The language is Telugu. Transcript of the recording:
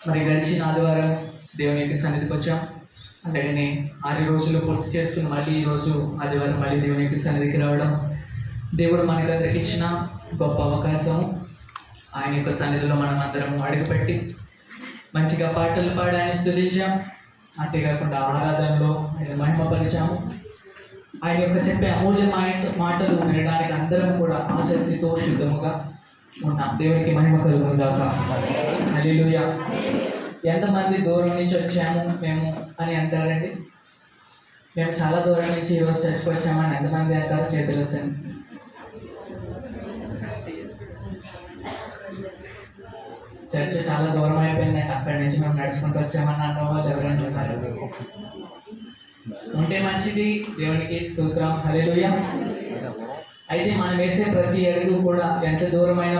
మరి గడిచిన ఆదివారం దేవుని యొక్క సన్నిధికి వచ్చాం. అలాగనే 6 రోజులు పూర్తి చేసుకుని మళ్ళీ ఈరోజు ఆదివారం మళ్ళీ దేవుని యొక్క సన్నిధికి రావడం దేవుడు మనకందరికి ఇచ్చిన గొప్ప అవకాశం. ఆయన యొక్క సన్నిధిలో మనం అందరం అడుగుపెట్టి మంచిగా పాటలు పాడి ఆయన స్తుతించాం. అంతేకాకుండా ఆరాధనలో ఆయన మహిమపరిచాము. ఆయన యొక్క చెప్పే అమూల్యమైన మాటలు వినడానికి అందరం కూడా ఆసక్తితో సిద్ధముగా ఉన్నాం. దేవునికి మహిమ కలుగును గాక. హల్లెలూయా. ఎంతమంది దూరం నుంచి వచ్చాము మేము అని అంటారండి? మేము చాలా దూరం నుంచి ఈరోజు చర్చకు వచ్చామని ఎంతమంది అంటారు? చేతులు ఎత్తండి. చర్చ చాలా దూరం అయిపోయింది, అక్కడి నుంచి మేము నడుచుకుంటూ వచ్చామని అన్న వాళ్ళు ఎవరైనా ఉన్నారు? ఉంటే మంచిది. దేవునికి స్తోత్రం. హల్లెలూయా. అయితే మనం వేసే ప్రతి అడుగు కూడా ఎంత దూరమైన